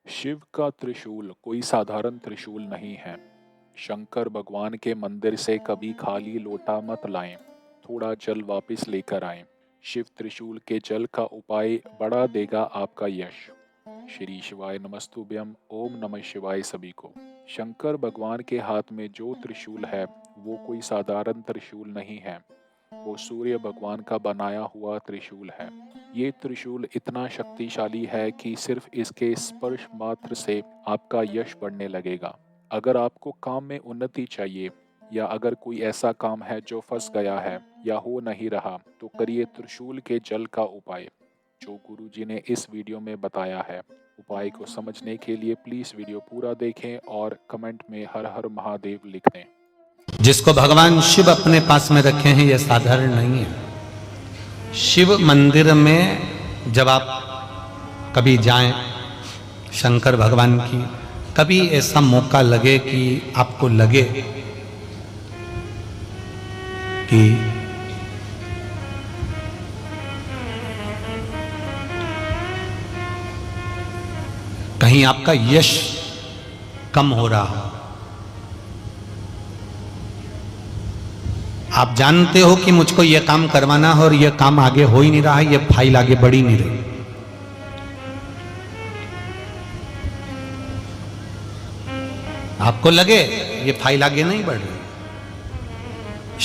शिव का त्रिशूल कोई साधारण त्रिशूल नहीं है। शंकर भगवान के मंदिर से कभी खाली लोटा मत लाएं, थोड़ा जल वापस लेकर आएं। शिव त्रिशूल के जल का उपाय बढ़ा देगा आपका यश। श्री शिवाय नमस्तुभ्यम। ओम नमः शिवाय सभी को। शंकर भगवान के हाथ में जो त्रिशूल है वो कोई साधारण त्रिशूल नहीं है, वो सूर्य भगवान का बनाया हुआ त्रिशूल है। ये त्रिशूल इतना शक्तिशाली है कि सिर्फ इसके स्पर्श मात्र से आपका यश बढ़ने लगेगा। अगर आपको काम में उन्नति चाहिए या अगर कोई ऐसा काम है जो फंस गया है या हो नहीं रहा, तो करिए त्रिशूल के जल का उपाय जो गुरुजी ने इस वीडियो में बताया है। उपाय को समझने के लिए प्लीज वीडियो पूरा देखें और कमेंट में हर हर महादेव लिख दें। जिसको भगवान शिव अपने पास में रखे हैं यह साधारण नहीं है। शिव मंदिर में जब आप कभी जाएं, शंकर भगवान की कभी ऐसा मौका लगे कि आपको लगे कि कहीं आपका यश कम हो रहा हो, आप जानते हो कि मुझको यह काम करवाना है और यह काम आगे हो ही नहीं रहा है, यह फाइल आगे बढ़ ही नहीं रही, आपको लगे ये फाइल आगे नहीं बढ़ रही,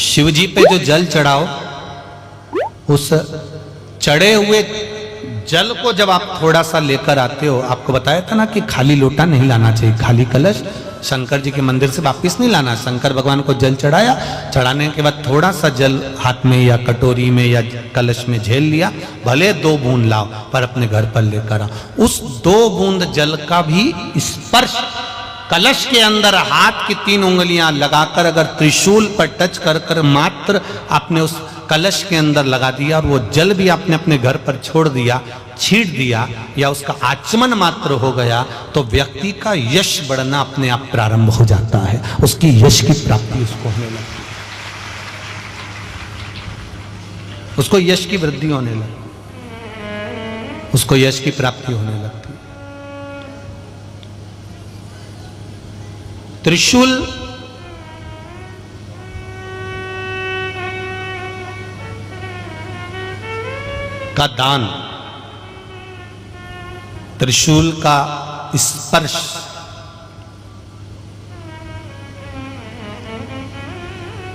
शिव जी पे जो जल चढ़ाओ, उस चढ़े हुए जल को जब आप थोड़ा सा लेकर आते हो, आपको बताया था ना कि खाली लोटा नहीं लाना चाहिए, खाली कलश शंकर जी के मंदिर से वापस नहीं लाना। शंकर भगवान को जल चढ़ाया, चढ़ाने के बाद थोड़ा सा जल हाथ में या कटोरी में या कलश में झेल लिया, भले 2 बूंद लाओ पर अपने घर पर लेकर आओ। उस 2 बूंद जल का भी स्पर्श कलश के अंदर हाथ की 3 उंगलियां लगाकर अगर त्रिशूल पर टच कर कर मात्र आपने उस कलश के अंदर लगा दिया और वो जल भी आपने अपने घर पर छोड़ दिया, छींट दिया या उसका आचमन मात्र हो गया, तो व्यक्ति का यश बढ़ना अपने आप प्रारंभ हो जाता है, उसकी यश की प्राप्ति उसको होने लगती है, उसको यश की वृद्धि होने लगती, उसको यश की प्राप्ति होने लगती। त्रिशूल का दान, त्रिशूल का स्पर्श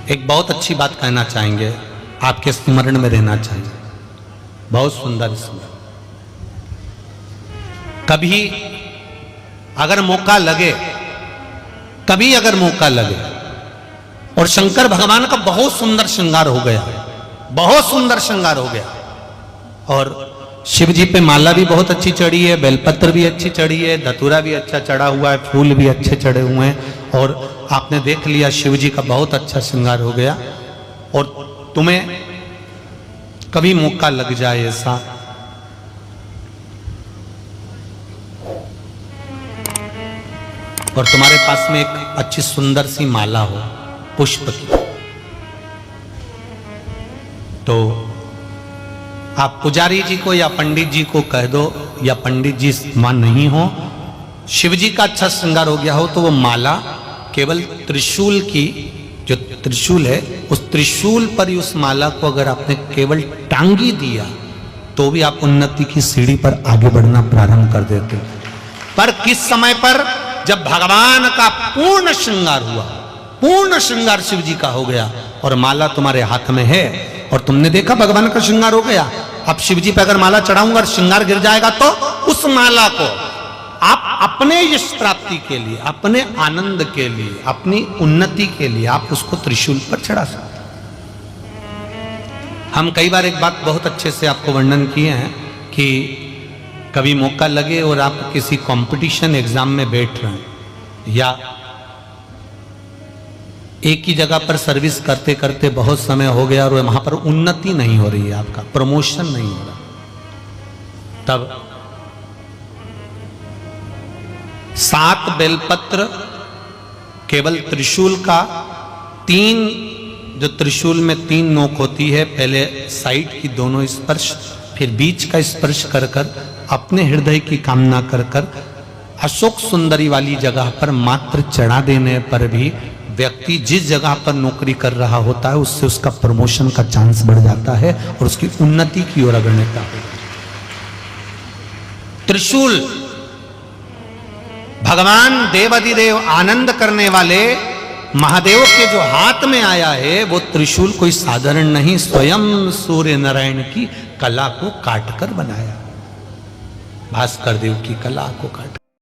एक बहुत अच्छी बात कहना चाहेंगे, आपके स्मरण में रहना चाहिए, बहुत सुंदर स्मरण। कभी अगर मौका लगे, कभी अगर मौका लगे, और शंकर भगवान का बहुत सुंदर श्रृंगार हो गया, बहुत सुंदर श्रृंगार हो गया, और शिव जी पे माला भी बहुत अच्छी चढ़ी है, बेलपत्र भी अच्छी चढ़ी है, धतूरा भी अच्छा चढ़ा हुआ है, फूल भी अच्छे चढ़े हुए हैं, और आपने देख लिया शिव जी का बहुत अच्छा श्रृंगार हो गया, और तुम्हें कभी मौका लग जाए ऐसा, और तुम्हारे पास में एक अच्छी सुंदर सी माला हो पुष्प की, तो आप पुजारी जी को या पंडित जी को कह दो, या पंडित जी मान नहीं हो, शिव जी का अच्छा श्रृंगार हो गया हो, तो वो माला केवल त्रिशूल की, जो त्रिशूल है उस त्रिशूल पर ही उस माला को अगर आपने केवल टांगी दिया तो भी आप उन्नति की सीढ़ी पर आगे बढ़ना प्रारंभ कर देते। पर किस समय पर? जब भगवान का पूर्ण श्रृंगार हुआ, पूर्ण श्रृंगार शिव जी का हो गया और माला तुम्हारे हाथ में है, और तुमने देखा भगवान का श्रृंगार हो गया। अब शिव जी पे अगर माला चढ़ाऊंगा और श्रृंगार गिर जाएगा तो उस माला को आप अपने यश प्राप्ति के लिए, अपने आनंद के लिए, अपनी उन्नति के लिए आप उसको त्रिशूल पर चढ़ा सकते। हम कई बार एक बात बहुत अच्छे से आपको वर्णन किए हैं कि कभी मौका लगे और आप किसी कंपटीशन एग्जाम में बैठ रहे हैं, या एक ही जगह पर सर्विस करते करते बहुत समय हो गया और वहां पर उन्नति नहीं हो रही है, आपका प्रमोशन नहीं हो रहा, तब 7 बेलपत्र केवल त्रिशूल का, 3 जो त्रिशूल में 3 नोक होती है, पहले साइड की दोनों स्पर्श, फिर बीच का स्पर्श कर कर अपने हृदय की कामना कर कर अशोक सुंदरी वाली जगह पर मात्र चढ़ा देने पर भी व्यक्ति जिस जगह पर नौकरी कर रहा होता है उससे उसका प्रमोशन का चांस बढ़ जाता है और उसकी उन्नति की ओर अग्रणता हो। त्रिशूल भगवान देवाधिदेव आनंद करने वाले महादेव के जो हाथ में आया है वो त्रिशूल कोई साधारण नहीं, स्वयं सूर्य नारायण की कला को काटकर बनाया, भास्कर देव की कला को काट